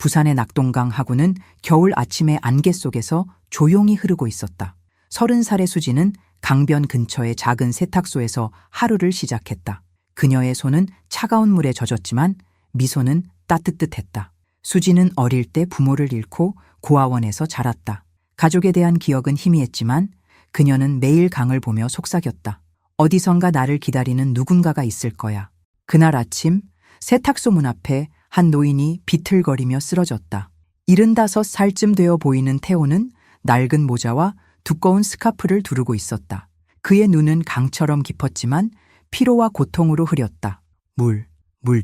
부산의 낙동강 하구는 겨울 아침의 안개 속에서 조용히 흐르고 있었다. 30살의 수지는 강변 근처의 작은 세탁소에서 하루를 시작했다. 그녀의 손은 차가운 물에 젖었지만 미소는 따뜻했다. 수지는 어릴 때 부모를 잃고 고아원에서 자랐다. 가족에 대한 기억은 희미했지만 그녀는 매일 강을 보며 속삭였다. 어디선가 나를 기다리는 누군가가 있을 거야. 그날 아침 세탁소 문 앞에 한 노인이 비틀거리며 쓰러졌다. 75살쯤 되어 보이는 태호는 낡은 모자와 두꺼운 스카프를 두르고 있었다. 그의 눈은 강처럼 깊었지만 피로와 고통으로 흐렸다. 물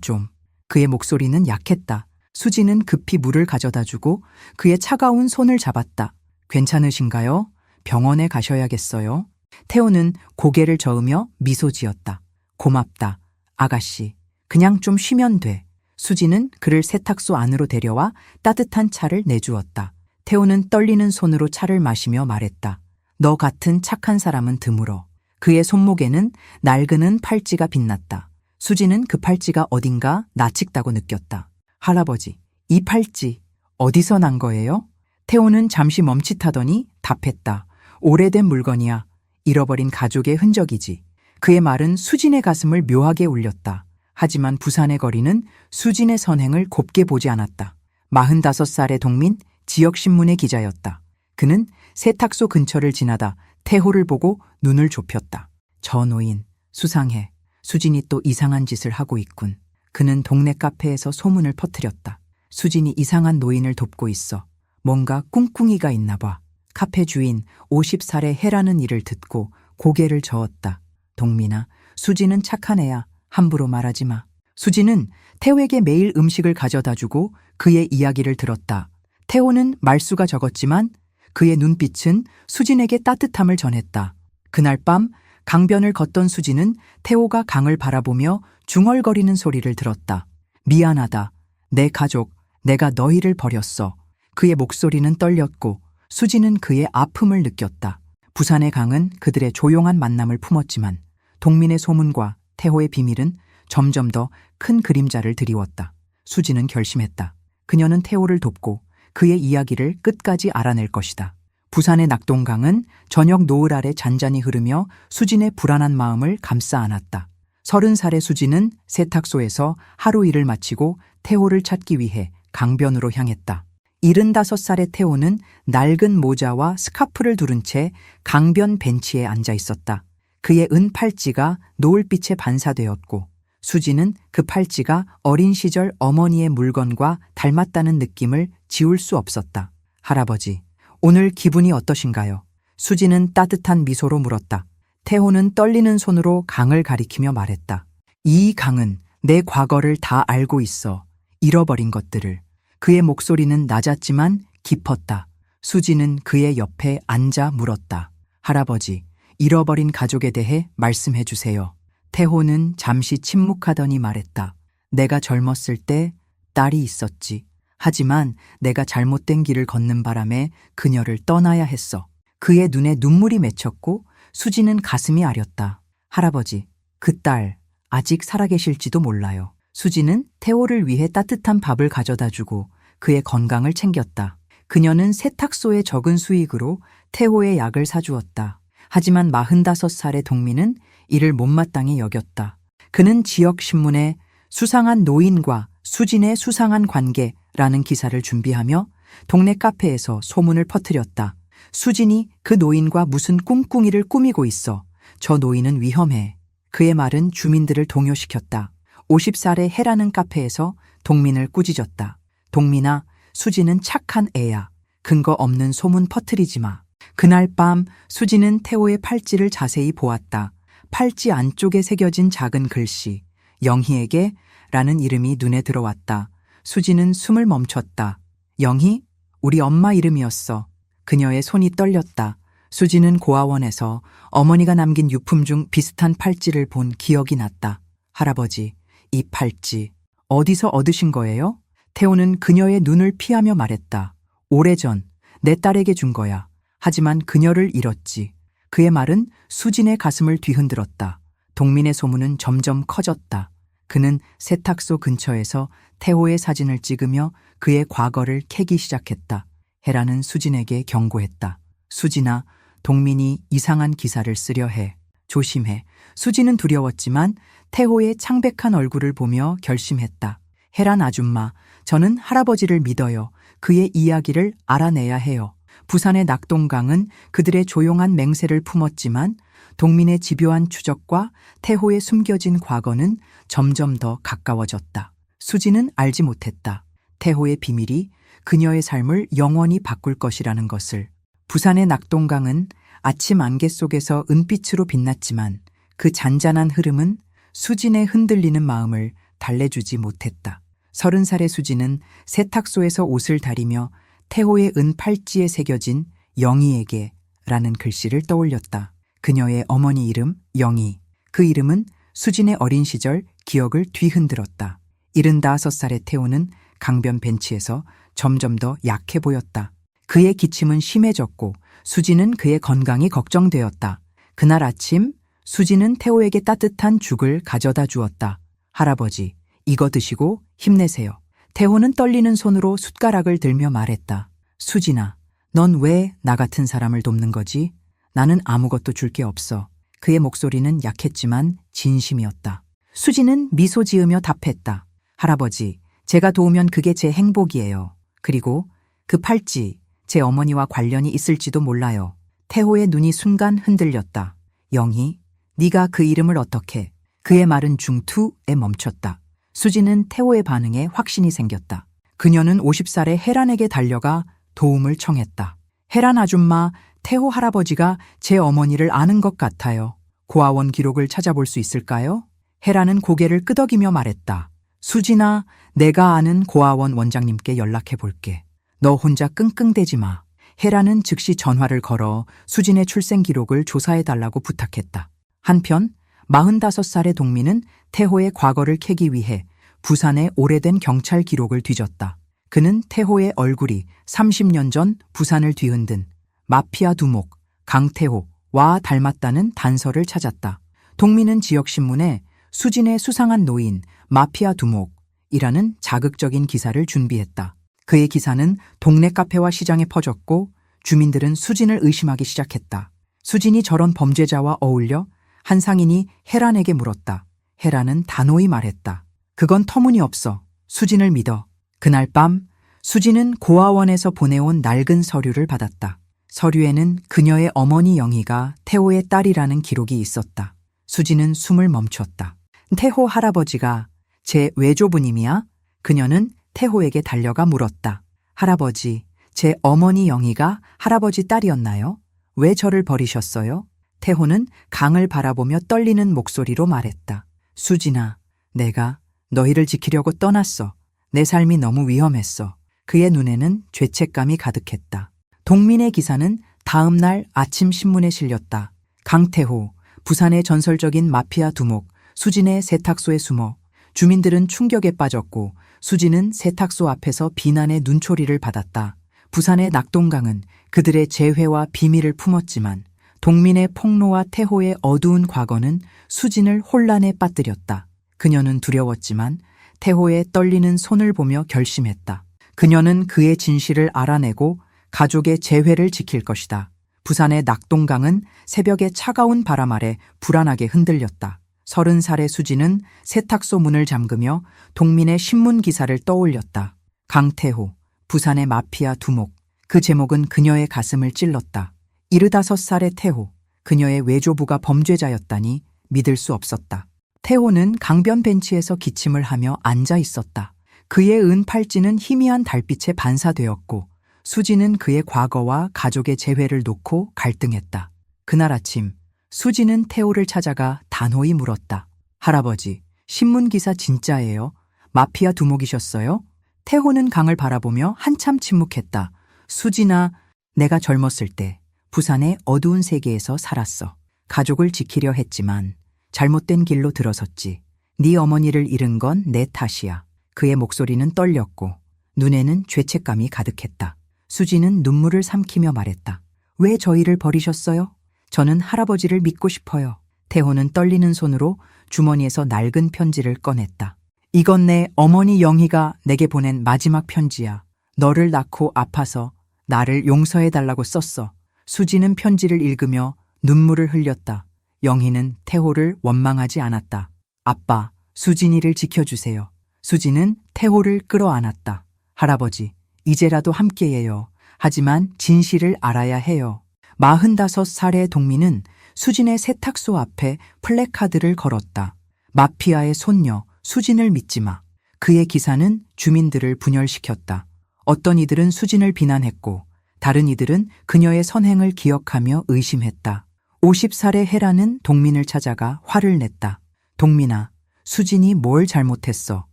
좀. 그의 목소리는 약했다. 수지는 급히 물을 가져다 주고 그의 차가운 손을 잡았다. 괜찮으신가요? 병원에 가셔야겠어요. 태호는 고개를 저으며 미소 지었다. 고맙다, 아가씨. 그냥 좀 쉬면 돼. 수지는 그를 세탁소 안으로 데려와 따뜻한 차를 내주었다. 태호는 떨리는 손으로 차를 마시며 말했다. 너 같은 착한 사람은 드물어. 그의 손목에는 낡은 팔찌가 빛났다. 수지는 그 팔찌가 어딘가 낯익다고 느꼈다. 할아버지, 이 팔찌 어디서 난 거예요? 태호는 잠시 멈칫하더니 답했다. 오래된 물건이야. 잃어버린 가족의 흔적이지. 그의 말은 수진의 가슴을 묘하게 울렸다. 하지만 부산의 거리는 수진의 선행을 곱게 보지 않았다. 45살의 동민, 지역신문의 기자였다. 그는 세탁소 근처를 지나다 태호를 보고 눈을 좁혔다. 저 노인, 수상해. 수진이 또 이상한 짓을 하고 있군. 그는 동네 카페에서 소문을 퍼뜨렸다. 수진이 이상한 노인을 돕고 있어. 뭔가 꿍꿍이가 있나 봐. 카페 주인 50살의 해라는 일을 듣고 고개를 저었다. 동민아, 수진은 착한 애야. 함부로 말하지 마. 수지는 태호에게 매일 음식을 가져다 주고 그의 이야기를 들었다. 태호는 말수가 적었지만 그의 눈빛은 수진에게 따뜻함을 전했다. 그날 밤 강변을 걷던 수지는 태호가 강을 바라보며 중얼거리는 소리를 들었다. 미안하다. 내 가족, 내가 너희를 버렸어. 그의 목소리는 떨렸고 수지는 그의 아픔을 느꼈다. 부산의 강은 그들의 조용한 만남을 품었지만 동민의 소문과 태호의 비밀은 점점 더 큰 그림자를 드리웠다. 수지는 결심했다. 그녀는 태호를 돕고 그의 이야기를 끝까지 알아낼 것이다. 부산의 낙동강은 저녁 노을 아래 잔잔히 흐르며 수진의 불안한 마음을 감싸 안았다. 30살의 수진은 세탁소에서 하루 일을 마치고 태호를 찾기 위해 강변으로 향했다. 75살의 태호는 낡은 모자와 스카프를 두른 채 강변 벤치에 앉아 있었다. 그의 은 팔찌가 노을빛에 반사되었고 수지는 그 팔찌가 어린 시절 어머니의 물건과 닮았다는 느낌을 지울 수 없었다. 할아버지, 오늘 기분이 어떠신가요? 수지는 따뜻한 미소로 물었다. 태호는 떨리는 손으로 강을 가리키며 말했다. 이 강은 내 과거를 다 알고 있어. 잃어버린 것들을. 그의 목소리는 낮았지만 깊었다. 수지는 그의 옆에 앉아 물었다. 할아버지, 잃어버린 가족에 대해 말씀해 주세요. 태호는 잠시 침묵하더니 말했다. 내가 젊었을 때 딸이 있었지. 하지만 내가 잘못된 길을 걷는 바람에 그녀를 떠나야 했어. 그의 눈에 눈물이 맺혔고 수지는 가슴이 아렸다. 할아버지, 그 딸 아직 살아계실지도 몰라요. 수지는 태호를 위해 따뜻한 밥을 가져다 주고 그의 건강을 챙겼다. 그녀는 세탁소의 적은 수익으로 태호의 약을 사주었다. 하지만 45살의 동민은 이를 못마땅히 여겼다. 그는 지역신문에 수상한 노인과 수진의 수상한 관계라는 기사를 준비하며 동네 카페에서 소문을 퍼뜨렸다. 수진이 그 노인과 무슨 꿍꿍이를 꾸미고 있어. 저 노인은 위험해. 그의 말은 주민들을 동요시켰다. 50살의 해라는 카페에서 동민을 꾸짖었다. 동민아, 수지는 착한 애야. 근거 없는 소문 퍼뜨리지 마. 그날 밤 수지는 태호의 팔찌를 자세히 보았다. 팔찌 안쪽에 새겨진 작은 글씨, 영희에게 라는 이름이 눈에 들어왔다. 수지는 숨을 멈췄다. 영희? 우리 엄마 이름이었어. 그녀의 손이 떨렸다. 수지는 고아원에서 어머니가 남긴 유품 중 비슷한 팔찌를 본 기억이 났다. 할아버지, 이 팔찌 어디서 얻으신 거예요? 태호는 그녀의 눈을 피하며 말했다. 오래전 내 딸에게 준 거야. 하지만 그녀를 잃었지. 그의 말은 수진의 가슴을 뒤흔들었다. 동민의 소문은 점점 커졌다. 그는 세탁소 근처에서 태호의 사진을 찍으며 그의 과거를 캐기 시작했다. 헤라는 수진에게 경고했다. 수진아, 동민이 이상한 기사를 쓰려 해. 조심해. 수진은 두려웠지만 태호의 창백한 얼굴을 보며 결심했다. 헤란 아줌마, 저는 할아버지를 믿어요. 그의 이야기를 알아내야 해요. 부산의 낙동강은 그들의 조용한 맹세를 품었지만 동민의 집요한 추적과 태호의 숨겨진 과거는 점점 더 가까워졌다. 수지는 알지 못했다. 태호의 비밀이 그녀의 삶을 영원히 바꿀 것이라는 것을. 부산의 낙동강은 아침 안개 속에서 은빛으로 빛났지만 그 잔잔한 흐름은 수진의 흔들리는 마음을 달래주지 못했다. 30살의 수진은 세탁소에서 옷을 다리며 태호의 은 팔찌에 새겨진 영희에게 라는 글씨를 떠올렸다. 그녀의 어머니 이름 영희. 그 이름은 수진의 어린 시절 기억을 뒤흔들었다. 75살의 태호는 강변 벤치에서 점점 더 약해 보였다. 그의 기침은 심해졌고 수진은 그의 건강이 걱정되었다. 그날 아침 수진은 태호에게 따뜻한 죽을 가져다 주었다. 할아버지, 이거 드시고 힘내세요. 태호는 떨리는 손으로 숟가락을 들며 말했다. 수진아, 넌 왜 나 같은 사람을 돕는 거지? 나는 아무것도 줄 게 없어. 그의 목소리는 약했지만 진심이었다. 수진은 미소 지으며 답했다. 할아버지, 제가 도우면 그게 제 행복이에요. 그리고 그 팔찌, 제 어머니와 관련이 있을지도 몰라요. 태호의 눈이 순간 흔들렸다. 영희, 네가 그 이름을 어떻게? 그의 말은 중투에 멈췄다. 수진은 태호의 반응에 확신이 생겼다. 그녀는 50살의 헤란에게 달려가 도움을 청했다. 헤란 아줌마, 태호 할아버지가 제 어머니를 아는 것 같아요. 고아원 기록을 찾아볼 수 있을까요? 헤란은 고개를 끄덕이며 말했다. 수진아, 내가 아는 고아원 원장님께 연락해 볼게. 너 혼자 끙끙대지 마. 헤란은 즉시 전화를 걸어 수진의 출생 기록을 조사해 달라고 부탁했다. 한편 45살의 동민은 태호의 과거를 캐기 위해 부산의 오래된 경찰 기록을 뒤졌다. 그는 태호의 얼굴이 30년 전 부산을 뒤흔든 마피아 두목 강태호와 닮았다는 단서를 찾았다. 동민은 지역신문에 수진의 수상한 노인 마피아 두목이라는 자극적인 기사를 준비했다. 그의 기사는 동네 카페와 시장에 퍼졌고 주민들은 수진을 의심하기 시작했다. 수진이 저런 범죄자와 어울려? 한 상인이 헤란에게 물었다. 헤란은 단호히 말했다. 그건 터무니없어. 수진을 믿어. 그날 밤 수진은 고아원에서 보내온 낡은 서류를 받았다. 서류에는 그녀의 어머니 영희가 태호의 딸이라는 기록이 있었다. 수진은 숨을 멈췄다. 태호 할아버지가 제 외조부님이야? 그녀는 태호에게 달려가 물었다. 할아버지, 제 어머니 영희가 할아버지 딸이었나요? 왜 저를 버리셨어요? 태호는 강을 바라보며 떨리는 목소리로 말했다. 수진아, 내가 너희를 지키려고 떠났어. 내 삶이 너무 위험했어. 그의 눈에는 죄책감이 가득했다. 동민의 기사는 다음 날 아침 신문에 실렸다. 강태호, 부산의 전설적인 마피아 두목, 수진의 세탁소에 숨어. 주민들은 충격에 빠졌고 수진은 세탁소 앞에서 비난의 눈초리를 받았다. 부산의 낙동강은 그들의 재회와 비밀을 품었지만 동민의 폭로와 태호의 어두운 과거는 수진을 혼란에 빠뜨렸다. 그녀는 두려웠지만 태호의 떨리는 손을 보며 결심했다. 그녀는 그의 진실을 알아내고 가족의 재회를 지킬 것이다. 부산의 낙동강은 새벽의 차가운 바람 아래 불안하게 흔들렸다. 30살의 수진은 세탁소 문을 잠그며 동민의 신문 기사를 떠올렸다. 강태호, 부산의 마피아 두목. 그 제목은 그녀의 가슴을 찔렀다. 75살의 태호, 그녀의 외조부가 범죄자였다니 믿을 수 없었다. 태호는 강변 벤치에서 기침을 하며 앉아 있었다. 그의 은 팔찌는 희미한 달빛에 반사되었고 수진은 그의 과거와 가족의 재회를 놓고 갈등했다. 그날 아침 수진은 태호를 찾아가 단호히 물었다. 할아버지, 신문 기사 진짜예요? 마피아 두목이셨어요? 태호는 강을 바라보며 한참 침묵했다. 수진아, 내가 젊었을 때 부산의 어두운 세계에서 살았어. 가족을 지키려 했지만 잘못된 길로 들어섰지. 네 어머니를 잃은 건 내 탓이야. 그의 목소리는 떨렸고 눈에는 죄책감이 가득했다. 수진은 눈물을 삼키며 말했다. 왜 저희를 버리셨어요? 저는 할아버지를 믿고 싶어요. 태호는 떨리는 손으로 주머니에서 낡은 편지를 꺼냈다. 이건 내 어머니 영희가 내게 보낸 마지막 편지야. 너를 낳고 아파서 나를 용서해달라고 썼어. 수지는 편지를 읽으며 눈물을 흘렸다. 영희는 태호를 원망하지 않았다. 아빠, 수진이를 지켜주세요. 수지는 태호를 끌어안았다. 할아버지, 이제라도 함께해요. 하지만 진실을 알아야 해요. 45살의 동민은 수진의 세탁소 앞에 플래카드를 걸었다. 마피아의 손녀, 수진을 믿지 마. 그의 기사는 주민들을 분열시켰다. 어떤 이들은 수진을 비난했고 다른 이들은 그녀의 선행을 기억하며 의심했다. 50살의 헤라는 동민을 찾아가 화를 냈다. 동민아, 수진이 뭘 잘못했어?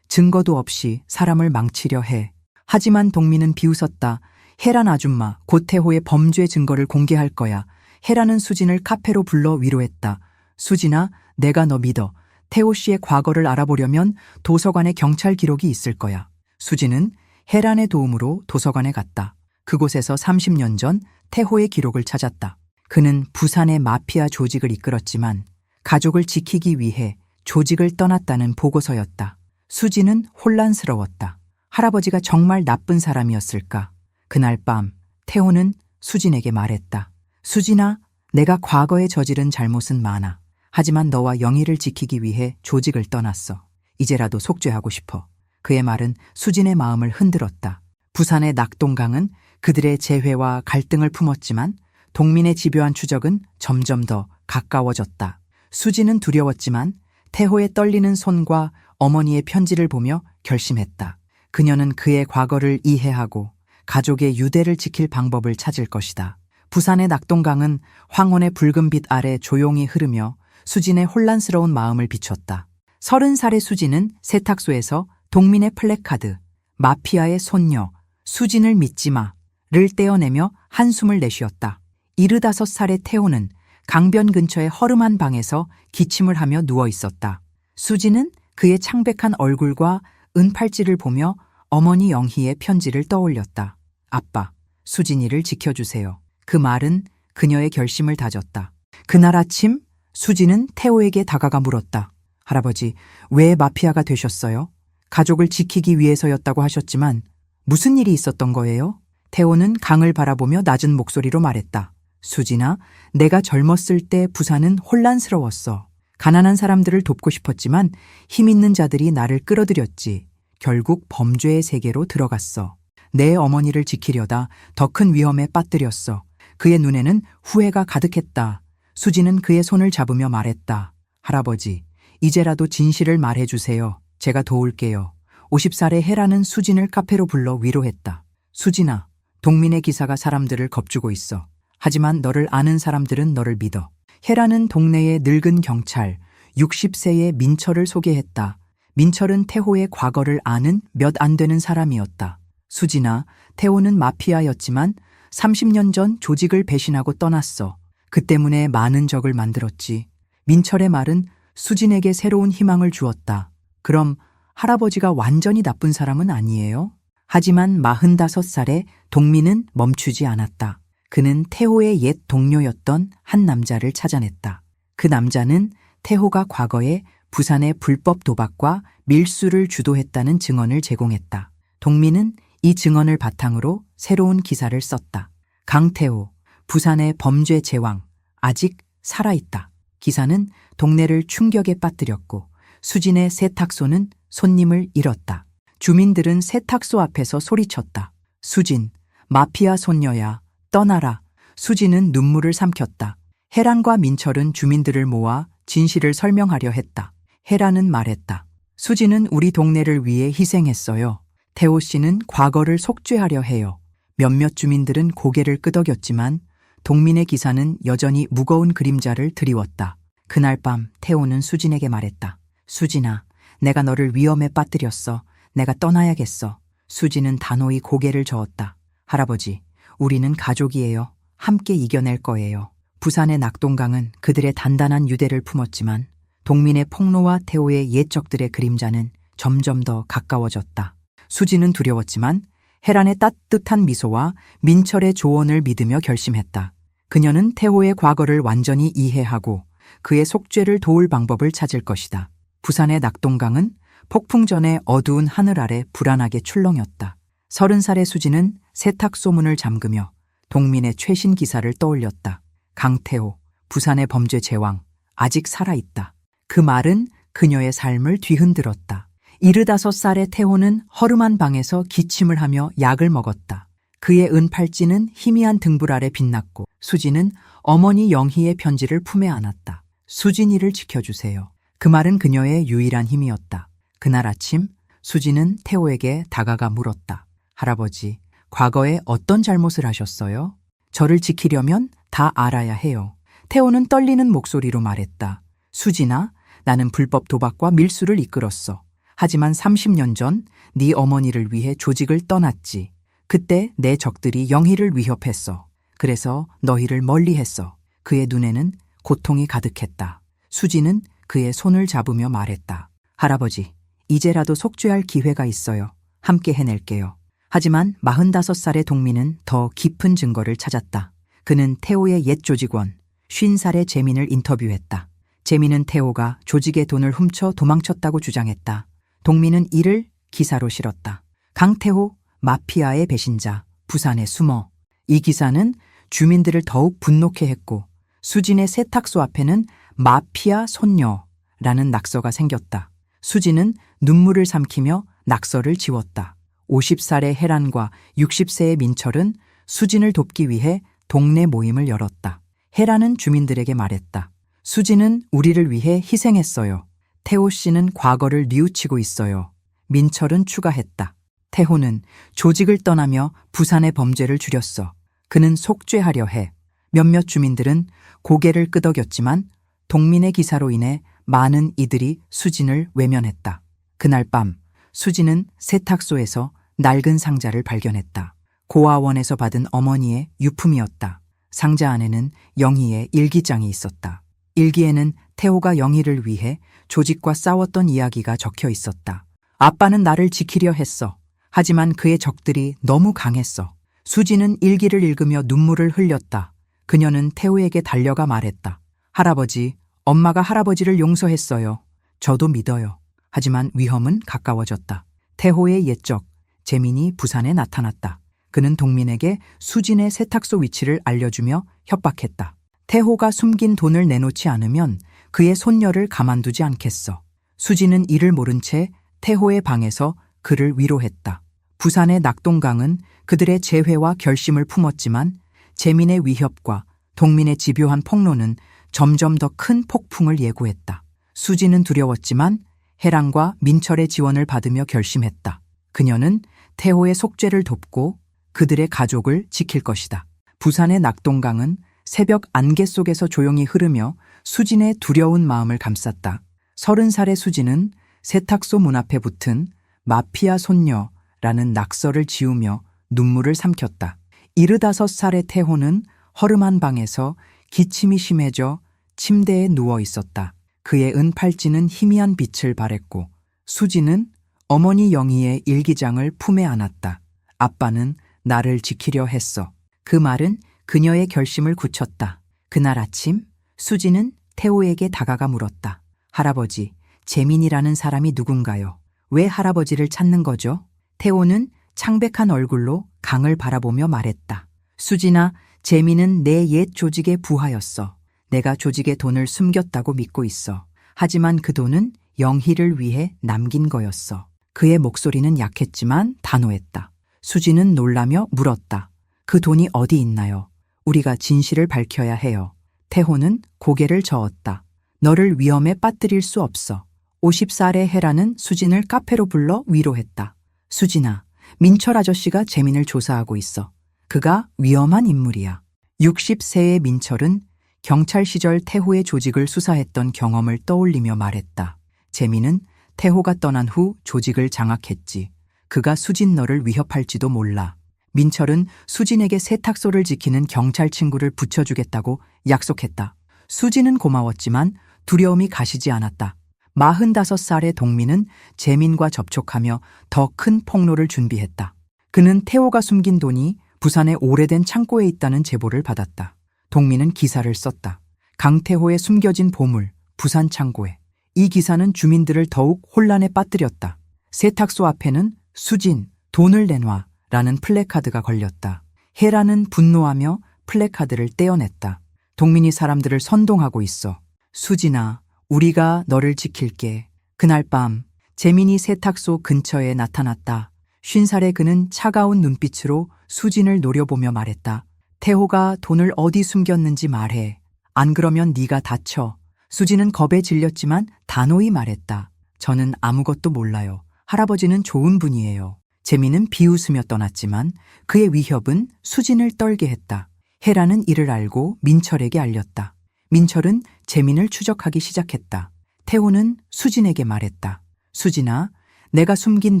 증거도 없이 사람을 망치려 해. 하지만 동민은 비웃었다. 헤란 아줌마, 곧 태호의 범죄 증거를 공개할 거야. 헤라는 수진을 카페로 불러 위로했다. 수진아, 내가 너 믿어. 태호 씨의 과거를 알아보려면 도서관에 경찰 기록이 있을 거야. 수진은 헤란의 도움으로 도서관에 갔다. 그곳에서 30년 전 태호의 기록을 찾았다. 그는 부산의 마피아 조직을 이끌었지만 가족을 지키기 위해 조직을 떠났다는 보고서였다. 수진은 혼란스러웠다. 할아버지가 정말 나쁜 사람이었을까? 그날 밤 태호는 수진에게 말했다. 수진아, 내가 과거에 저지른 잘못은 많아. 하지만 너와 영희를 지키기 위해 조직을 떠났어. 이제라도 속죄하고 싶어. 그의 말은 수진의 마음을 흔들었다. 부산의 낙동강은 그들의 재회와 갈등을 품었지만 동민의 집요한 추적은 점점 더 가까워졌다. 수진은 두려웠지만 태호의 떨리는 손과 어머니의 편지를 보며 결심했다. 그녀는 그의 과거를 이해하고 가족의 유대를 지킬 방법을 찾을 것이다. 부산의 낙동강은 황혼의 붉은 빛 아래 조용히 흐르며 수진의 혼란스러운 마음을 비췄다. 30살의 수진은 세탁소에서 동민의 플래카드, 마피아의 손녀, 수진을 믿지 마를 떼어내며 한숨을 내쉬었다. 75살의 태호는 강변 근처의 허름한 방에서 기침을 하며 누워 있었다. 수진은 그의 창백한 얼굴과 은팔찌를 보며 어머니 영희의 편지를 떠올렸다. 아빠, 수진이를 지켜주세요. 그 말은 그녀의 결심을 다졌다. 그날 아침 수진은 태호에게 다가가 물었다. 할아버지, 왜 마피아가 되셨어요? 가족을 지키기 위해서였다고 하셨지만 무슨 일이 있었던 거예요? 태호는 강을 바라보며 낮은 목소리로 말했다. 수진아, 내가 젊었을 때 부산은 혼란스러웠어. 가난한 사람들을 돕고 싶었지만 힘 있는 자들이 나를 끌어들였지. 결국 범죄의 세계로 들어갔어. 내 어머니를 지키려다 더 큰 위험에 빠뜨렸어. 그의 눈에는 후회가 가득했다. 수진은 그의 손을 잡으며 말했다. 할아버지, 이제라도 진실을 말해주세요. 제가 도울게요. 50살의 헤라는 수진을 카페로 불러 위로했다. 수진아, 동민의 기사가 사람들을 겁주고 있어. 하지만 너를 아는 사람들은 너를 믿어. 헤라는 동네의 늙은 경찰 60세의 민철을 소개했다. 민철은 태호의 과거를 아는 몇 안 되는 사람이었다. 수진아, 태호는 마피아였지만 30년 전 조직을 배신하고 떠났어. 그 때문에 많은 적을 만들었지. 민철의 말은 수진에게 새로운 희망을 주었다. 그럼 할아버지가 완전히 나쁜 사람은 아니에요? 하지만 45살의 동민은 멈추지 않았다. 그는 태호의 옛 동료였던 한 남자를 찾아냈다. 그 남자는 태호가 과거에 부산의 불법 도박과 밀수를 주도했다는 증언을 제공했다. 동민은 이 증언을 바탕으로 새로운 기사를 썼다. 강태호, 부산의 범죄 제왕, 아직 살아있다. 기사는 동네를 충격에 빠뜨렸고 수진의 세탁소는 손님을 잃었다. 주민들은 세탁소 앞에서 소리쳤다. 수진, 마피아 손녀야, 떠나라. 수진은 눈물을 삼켰다. 헤란과 민철은 주민들을 모아 진실을 설명하려 했다. 헤란은 말했다. 수진은 우리 동네를 위해 희생했어요. 태호 씨는 과거를 속죄하려 해요. 몇몇 주민들은 고개를 끄덕였지만 동민의 기사는 여전히 무거운 그림자를 드리웠다. 그날 밤 태호는 수진에게 말했다. 수진아, 내가 너를 위험에 빠뜨렸어. 내가 떠나야겠어. 수진은 단호히 고개를 저었다. 할아버지, 우리는 가족이에요. 함께 이겨낼 거예요. 부산의 낙동강은 그들의 단단한 유대를 품었지만 동민의 폭로와 태호의 옛 적들의 그림자는 점점 더 가까워졌다. 수진은 두려웠지만 헤란의 따뜻한 미소와 민철의 조언을 믿으며 결심했다. 그녀는 태호의 과거를 완전히 이해하고 그의 속죄를 도울 방법을 찾을 것이다. 부산의 낙동강은 폭풍 전에 어두운 하늘 아래 불안하게 출렁였다. 30살의 수지는 세탁소 문을 잠그며 동민의 최신 기사를 떠올렸다. 강태호, 부산의 범죄 제왕, 아직 살아있다. 그 말은 그녀의 삶을 뒤흔들었다. 75살의 태호는 허름한 방에서 기침을 하며 약을 먹었다. 그의 은팔찌는 희미한 등불 아래 빛났고 수지는 어머니 영희의 편지를 품에 안았다. 수진이를 지켜주세요. 그 말은 그녀의 유일한 힘이었다. 그날 아침 수지는 태호에게 다가가 물었다. 할아버지, 과거에 어떤 잘못을 하셨어요? 저를 지키려면 다 알아야 해요. 태호는 떨리는 목소리로 말했다. 수진아, 나는 불법 도박과 밀수를 이끌었어. 하지만 30년 전 네 어머니를 위해 조직을 떠났지. 그때 내 적들이 영희를 위협했어. 그래서 너희를 멀리했어. 그의 눈에는 고통이 가득했다. 수지는 그의 손을 잡으며 말했다. 할아버지, 이제라도 속죄할 기회가 있어요. 함께 해낼게요. 하지만 45살의 동민은 더 깊은 증거를 찾았다. 그는 태호의 옛 조직원, 50살의 재민을 인터뷰했다. 재민은 태호가 조직의 돈을 훔쳐 도망쳤다고 주장했다. 동민은 이를 기사로 실었다. 강태호, 마피아의 배신자, 부산에 숨어. 이 기사는 주민들을 더욱 분노케 했고 수진의 세탁소 앞에는 마피아 손녀라는 낙서가 생겼다. 수진은 눈물을 삼키며 낙서를 지웠다. 50살의 혜란과 60세의 민철은 수진을 돕기 위해 동네 모임을 열었다. 혜란은 주민들에게 말했다. 수진은 우리를 위해 희생했어요. 태호 씨는 과거를 뉘우치고 있어요. 민철은 추가했다. 태호는 조직을 떠나며 부산의 범죄를 줄였어. 그는 속죄하려 해. 몇몇 주민들은 고개를 끄덕였지만 동민의 기사로 인해 많은 이들이 수진을 외면했다. 그날 밤 수진은 세탁소에서 낡은 상자를 발견했다. 고아원에서 받은 어머니의 유품이었다. 상자 안에는 영희의 일기장이 있었다. 일기에는 태호가 영희를 위해 조직과 싸웠던 이야기가 적혀 있었다. 아빠는 나를 지키려 했어. 하지만 그의 적들이 너무 강했어. 수지는 일기를 읽으며 눈물을 흘렸다. 그녀는 태호에게 달려가 말했다. 할아버지, 엄마가 할아버지를 용서했어요. 저도 믿어요. 하지만 위험은 가까워졌다. 태호의 옛적, 재민이 부산에 나타났다. 그는 동민에게 수진의 세탁소 위치를 알려주며 협박했다. 태호가 숨긴 돈을 내놓지 않으면 그의 손녀를 가만두지 않겠어. 수진은 이를 모른 채 태호의 방에서 그를 위로했다. 부산의 낙동강은 그들의 재회와 결심을 품었지만 재민의 위협과 동민의 집요한 폭로는 점점 더 큰 폭풍을 예고했다. 수진은 두려웠지만 혜랑과 민철의 지원을 받으며 결심했다. 그녀는 태호의 속죄를 돕고 그들의 가족을 지킬 것이다. 부산의 낙동강은 새벽 안개 속에서 조용히 흐르며 수진의 두려운 마음을 감쌌다. 30살의 수진은 세탁소 문 앞에 붙은 마피아 손녀라는 낙서를 지우며 눈물을 삼켰다. 75살의 태호는 허름한 방에서 기침이 심해져 침대에 누워 있었다. 그의 은팔찌는 희미한 빛을 발했고 수지는 어머니 영희의 일기장을 품에 안았다. 아빠는 나를 지키려 했어. 그 말은 그녀의 결심을 굳혔다. 그날 아침 수지는 태호에게 다가가 물었다. 할아버지, 재민이라는 사람이 누군가요? 왜 할아버지를 찾는 거죠? 태호는 창백한 얼굴로 강을 바라보며 말했다. 수진아, 재민은 내 옛 조직의 부하였어. 내가 조직의 돈을 숨겼다고 믿고 있어. 하지만 그 돈은 영희를 위해 남긴 거였어. 그의 목소리는 약했지만 단호했다. 수진은 놀라며 물었다. 그 돈이 어디 있나요? 우리가 진실을 밝혀야 해요. 태호는 고개를 저었다. 너를 위험에 빠뜨릴 수 없어. 50살의 혜라는 수진을 카페로 불러 위로했다. 수진아, 민철 아저씨가 재민을 조사하고 있어. 그가 위험한 인물이야. 60세의 민철은 경찰 시절 태호의 조직을 수사했던 경험을 떠올리며 말했다. 재민은 태호가 떠난 후 조직을 장악했지. 그가 수진 너를 위협할지도 몰라. 민철은 수진에게 세탁소를 지키는 경찰 친구를 붙여주겠다고 약속했다. 수진은 고마웠지만 두려움이 가시지 않았다. 45살의 동민은 재민과 접촉하며 더 큰 폭로를 준비했다. 그는 태호가 숨긴 돈이 부산의 오래된 창고에 있다는 제보를 받았다. 동민은 기사를 썼다. 강태호의 숨겨진 보물, 부산 창고에. 이 기사는 주민들을 더욱 혼란에 빠뜨렸다. 세탁소 앞에는 수진, 돈을 내놔 라는 플래카드가 걸렸다. 혜라는 분노하며 플래카드를 떼어냈다. 동민이 사람들을 선동하고 있어. 수진아, 우리가 너를 지킬게. 그날 밤 재민이 세탁소 근처에 나타났다. 50살의 그는 차가운 눈빛으로 수진을 노려보며 말했다. 태호가 돈을 어디 숨겼는지 말해. 안 그러면 네가 다쳐. 수진은 겁에 질렸지만 단호히 말했다. 저는 아무것도 몰라요. 할아버지는 좋은 분이에요. 재민은 비웃으며 떠났지만 그의 위협은 수진을 떨게 했다. 혜라는 이를 알고 민철에게 알렸다. 민철은 재민을 추적하기 시작했다. 태호는 수진에게 말했다. 수진아, 내가 숨긴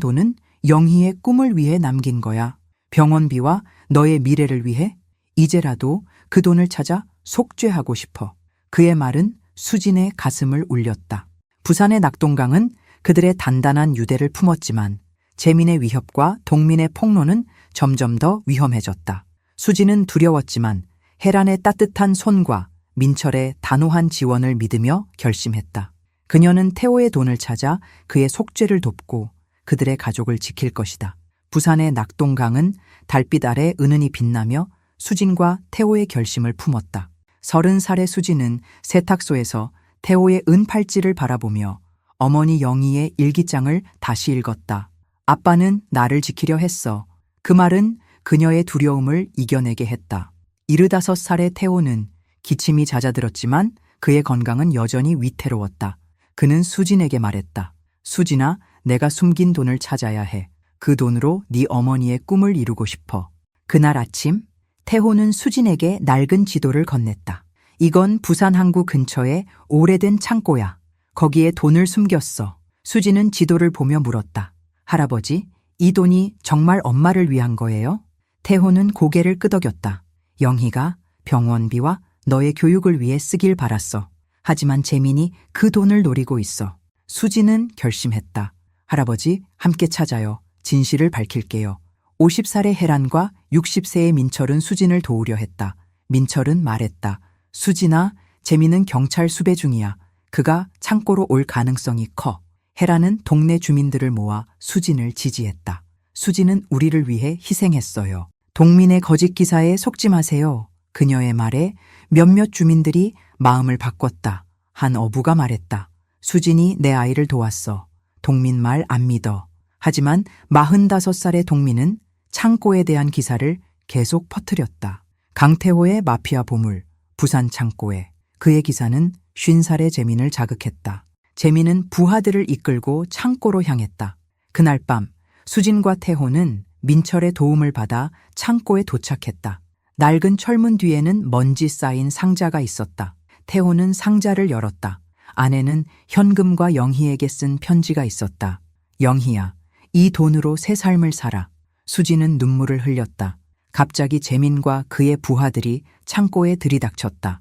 돈은 영희의 꿈을 위해 남긴 거야. 병원비와 너의 미래를 위해 이제라도 그 돈을 찾아 속죄하고 싶어. 그의 말은 수진의 가슴을 울렸다. 부산의 낙동강은 그들의 단단한 유대를 품었지만 재민의 위협과 동민의 폭로는 점점 더 위험해졌다. 수진은 두려웠지만 혜란의 따뜻한 손과 민철의 단호한 지원을 믿으며 결심했다. 그녀는 태호의 돈을 찾아 그의 속죄를 돕고 그들의 가족을 지킬 것이다. 부산의 낙동강은 달빛 아래 은은히 빛나며 수진과 태호의 결심을 품었다. 30살의 수진은 세탁소에서 태호의 은팔찌를 바라보며 어머니 영희의 일기장을 다시 읽었다. 아빠는 나를 지키려 했어. 그 말은 그녀의 두려움을 이겨내게 했다. 75살의 태호는 기침이 잦아들었지만 그의 건강은 여전히 위태로웠다. 그는 수진에게 말했다. 수진아, 내가 숨긴 돈을 찾아야 해. 그 돈으로 네 어머니의 꿈을 이루고 싶어. 그날 아침 태호는 수진에게 낡은 지도를 건넸다. 이건 부산 항구 근처의 오래된 창고야. 거기에 돈을 숨겼어. 수진은 지도를 보며 물었다. 할아버지, 이 돈이 정말 엄마를 위한 거예요? 태호는 고개를 끄덕였다. 영희가 병원비와 너의 교육을 위해 쓰길 바랐어. 하지만 재민이 그 돈을 노리고 있어. 수진은 결심했다. 할아버지, 함께 찾아요. 진실을 밝힐게요. 50살의 혜란과 60세의 민철은 수진을 도우려 했다. 민철은 말했다. 수진아, 재민은 경찰 수배 중이야. 그가 창고로 올 가능성이 커. 혜란은 동네 주민들을 모아 수진을 지지했다. 수진은 우리를 위해 희생했어요. 동민의 거짓 기사에 속지 마세요. 그녀의 말에 몇몇 주민들이 마음을 바꿨다. 한 어부가 말했다. 수진이 내 아이를 도왔어. 동민 말 안 믿어. 하지만 45살의 동민은 창고에 대한 기사를 계속 퍼뜨렸다. 강태호의 마피아 보물, 부산 창고에. 그의 기사는 50살의 재민을 자극했다. 재민은 부하들을 이끌고 창고로 향했다. 그날 밤 수진과 태호는 민철의 도움을 받아 창고에 도착했다. 낡은 철문 뒤에는 먼지 쌓인 상자가 있었다. 태호는 상자를 열었다. 안에는 현금과 영희에게 쓴 편지가 있었다. 영희야, 이 돈으로 새 삶을 살아. 수진은 눈물을 흘렸다. 갑자기 재민과 그의 부하들이 창고에 들이닥쳤다.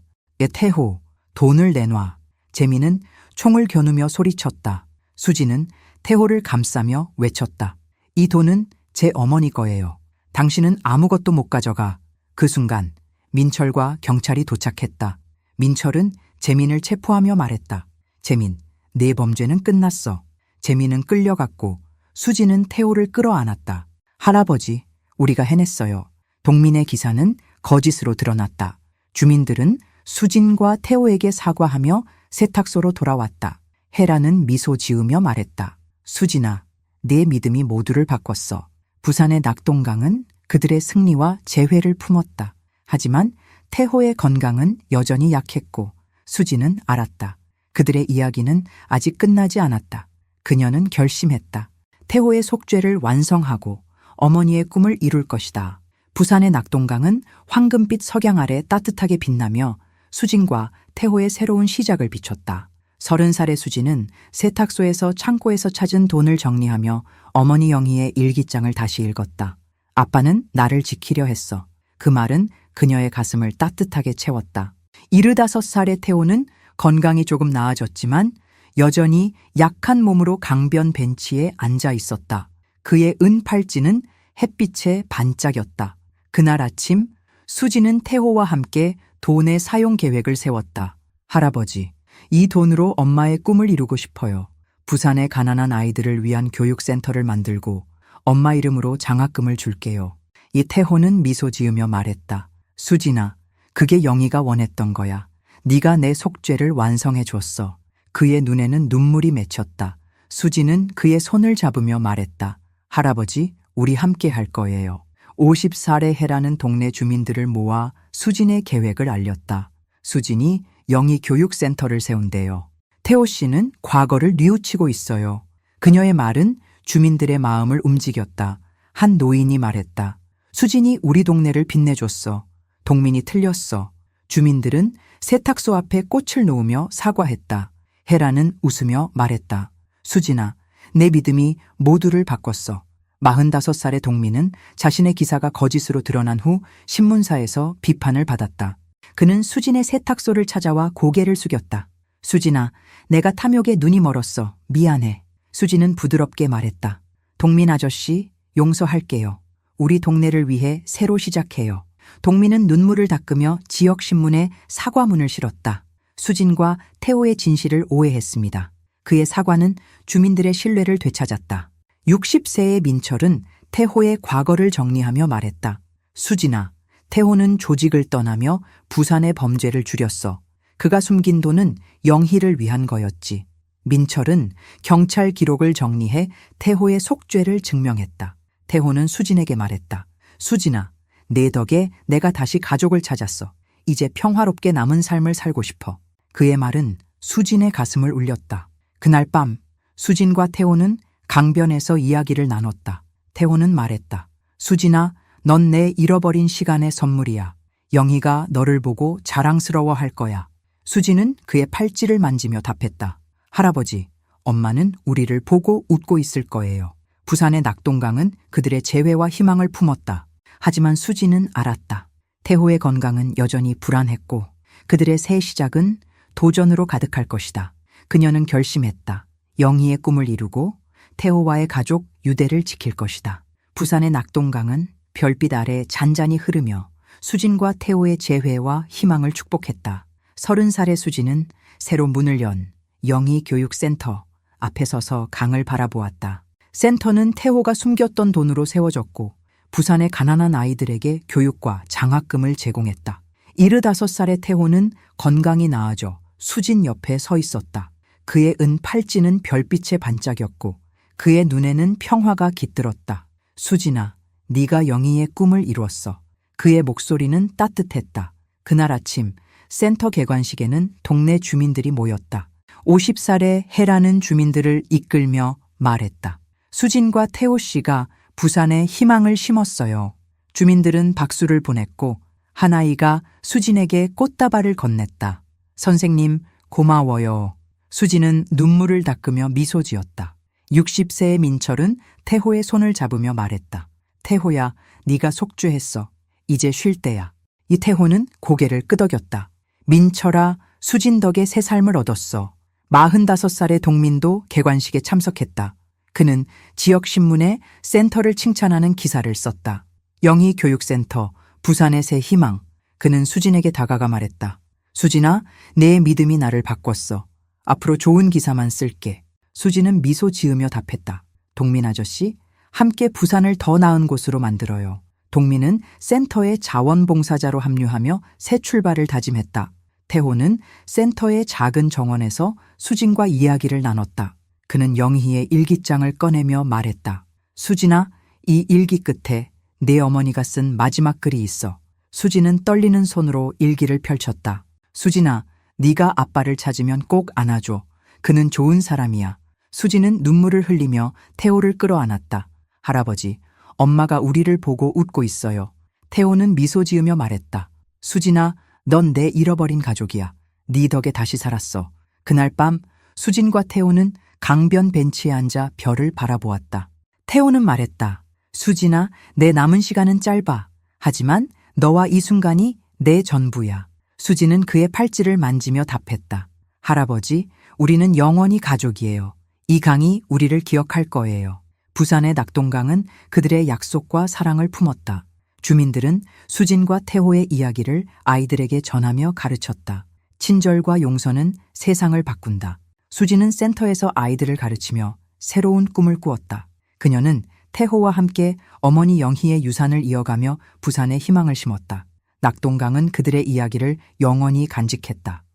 태호, 돈을 내놔. 재민은 총을 겨누며 소리쳤다. 수진은 태호를 감싸며 외쳤다. 이 돈은 제 어머니 거예요. 당신은 아무것도 못 가져가. 그 순간 민철과 경찰이 도착했다. 민철은 재민을 체포하며 말했다. 재민, 네 범죄는 끝났어. 재민은 끌려갔고 수진은 태호를 끌어안았다. 할아버지, 우리가 해냈어요. 동민의 기사는 거짓으로 드러났다. 주민들은 수진과 태호에게 사과하며 세탁소로 돌아왔다. 혜라는 미소 지으며 말했다. 수진아, 내 믿음이 모두를 바꿨어. 부산의 낙동강은 그들의 승리와 재회를 품었다. 하지만 태호의 건강은 여전히 약했고 수진은 알았다. 그들의 이야기는 아직 끝나지 않았다. 그녀는 결심했다. 태호의 속죄를 완성하고 어머니의 꿈을 이룰 것이다. 부산의 낙동강은 황금빛 석양 아래 따뜻하게 빛나며 수진과 태호의 새로운 시작을 비췄다. 30살의 수진은 세탁소에서 창고에서 찾은 돈을 정리하며 어머니 영희의 일기장을 다시 읽었다. 아빠는 나를 지키려 했어. 그 말은 그녀의 가슴을 따뜻하게 채웠다. 75살의 태호는 건강이 조금 나아졌지만 여전히 약한 몸으로 강변 벤치에 앉아 있었다. 그의 은팔찌는 햇빛에 반짝였다. 그날 아침 수진은 태호와 함께 돈의 사용 계획을 세웠다. 할아버지, 이 돈으로 엄마의 꿈을 이루고 싶어요. 부산의 가난한 아이들을 위한 교육센터를 만들고 엄마 이름으로 장학금을 줄게요. 이 태호는 미소 지으며 말했다. 수진아, 그게 영희가 원했던 거야. 네가 내 속죄를 완성해 줬어. 그의 눈에는 눈물이 맺혔다. 수진은 그의 손을 잡으며 말했다. 할아버지, 우리 함께 할 거예요. 50살의 해라는 동네 주민들을 모아 수진의 계획을 알렸다. 수진이 영희 교육센터를 세운대요. 태호 씨는 과거를 뉘우치고 있어요. 그녀의 말은 주민들의 마음을 움직였다. 한 노인이 말했다. 수진이 우리 동네를 빛내줬어. 동민이 틀렸어. 주민들은 세탁소 앞에 꽃을 놓으며 사과했다. 헤라는 웃으며 말했다. 수진아, 내 믿음이 모두를 바꿨어. 45살의 동민은 자신의 기사가 거짓으로 드러난 후 신문사에서 비판을 받았다. 그는 수진의 세탁소를 찾아와 고개를 숙였다. 수진아, 내가 탐욕에 눈이 멀었어. 미안해. 수진은 부드럽게 말했다. 동민 아저씨, 용서할게요. 우리 동네를 위해 새로 시작해요. 동민은 눈물을 닦으며 지역신문에 사과문을 실었다. 수진과 태호의 진실을 오해했습니다. 그의 사과는 주민들의 신뢰를 되찾았다. 60세의 민철은 태호의 과거를 정리하며 말했다. 수진아, 태호는 조직을 떠나며 부산의 범죄를 줄였어. 그가 숨긴 돈은 영희를 위한 거였지. 민철은 경찰 기록을 정리해 태호의 속죄를 증명했다. 태호는 수진에게 말했다. 수진아, 내 덕에 내가 다시 가족을 찾았어. 이제 평화롭게 남은 삶을 살고 싶어. 그의 말은 수진의 가슴을 울렸다. 그날 밤 수진과 태호는 강변에서 이야기를 나눴다. 태호는 말했다. 수진아, 넌 내 잃어버린 시간의 선물이야. 영희가 너를 보고 자랑스러워할 거야. 수진은 그의 팔찌를 만지며 답했다. 할아버지, 엄마는 우리를 보고 웃고 있을 거예요. 부산의 낙동강은 그들의 재회와 희망을 품었다. 하지만 수진은 알았다. 태호의 건강은 여전히 불안했고 그들의 새 시작은 도전으로 가득할 것이다. 그녀는 결심했다. 영희의 꿈을 이루고 태호와의 가족 유대를 지킬 것이다. 부산의 낙동강은 별빛 아래 잔잔히 흐르며 수진과 태호의 재회와 희망을 축복했다. 30살의 수진은 새로 문을 연 영희 교육센터 앞에 서서 강을 바라보았다. 센터는 태호가 숨겼던 돈으로 세워졌고 부산의 가난한 아이들에게 교육과 장학금을 제공했다. 75살의 태호는 건강이 나아져 수진 옆에 서 있었다. 그의 은 팔찌는 별빛에 반짝였고 그의 눈에는 평화가 깃들었다. 수진아, 네가 영희의 꿈을 이루었어. 그의 목소리는 따뜻했다. 그날 아침 센터 개관식에는 동네 주민들이 모였다. 50살의 해라는 주민들을 이끌며 말했다. 수진과 태호 씨가 부산에 희망을 심었어요. 주민들은 박수를 보냈고 한 아이가 수진에게 꽃다발을 건넸다. 선생님, 고마워요. 수진은 눈물을 닦으며 미소 지었다. 60세의 민철은 태호의 손을 잡으며 말했다. 태호야, 네가 속죄했어. 이제 쉴 때야. 이 태호는 고개를 끄덕였다. 민철아, 수진 덕에 새 삶을 얻었어. 45살의 동민도 개관식에 참석했다. 그는 지역신문에 센터를 칭찬하는 기사를 썼다. 영희 교육센터, 부산의 새 희망. 그는 수진에게 다가가 말했다. 수진아, 내 믿음이 나를 바꿨어. 앞으로 좋은 기사만 쓸게. 수진은 미소 지으며 답했다. 동민 아저씨, 함께 부산을 더 나은 곳으로 만들어요. 동민은 센터의 자원봉사자로 합류하며 새 출발을 다짐했다. 태호는 센터의 작은 정원에서 수진과 이야기를 나눴다. 그는 영희의 일기장을 꺼내며 말했다. 수진아, 이 일기 끝에 내 어머니가 쓴 마지막 글이 있어. 수진은 떨리는 손으로 일기를 펼쳤다. 수진아, 네가 아빠를 찾으면 꼭 안아줘. 그는 좋은 사람이야. 수진은 눈물을 흘리며 태호를 끌어안았다. 할아버지, 엄마가 우리를 보고 웃고 있어요. 태호는 미소 지으며 말했다. 수진아, 넌 내 잃어버린 가족이야. 네 덕에 다시 살았어. 그날 밤 수진과 태호는 강변 벤치에 앉아 별을 바라보았다. 태호는 말했다. 수진아, 내 남은 시간은 짧아. 하지만 너와 이 순간이 내 전부야. 수진은 그의 팔찌를 만지며 답했다. 할아버지, 우리는 영원히 가족이에요. 이 강이 우리를 기억할 거예요. 부산의 낙동강은 그들의 약속과 사랑을 품었다. 주민들은 수진과 태호의 이야기를 아이들에게 전하며 가르쳤다. 친절과 용서는 세상을 바꾼다. 수지는 센터에서 아이들을 가르치며 새로운 꿈을 꾸었다. 그녀는 태호와 함께 어머니 영희의 유산을 이어가며 부산에 희망을 심었다. 낙동강은 그들의 이야기를 영원히 간직했다.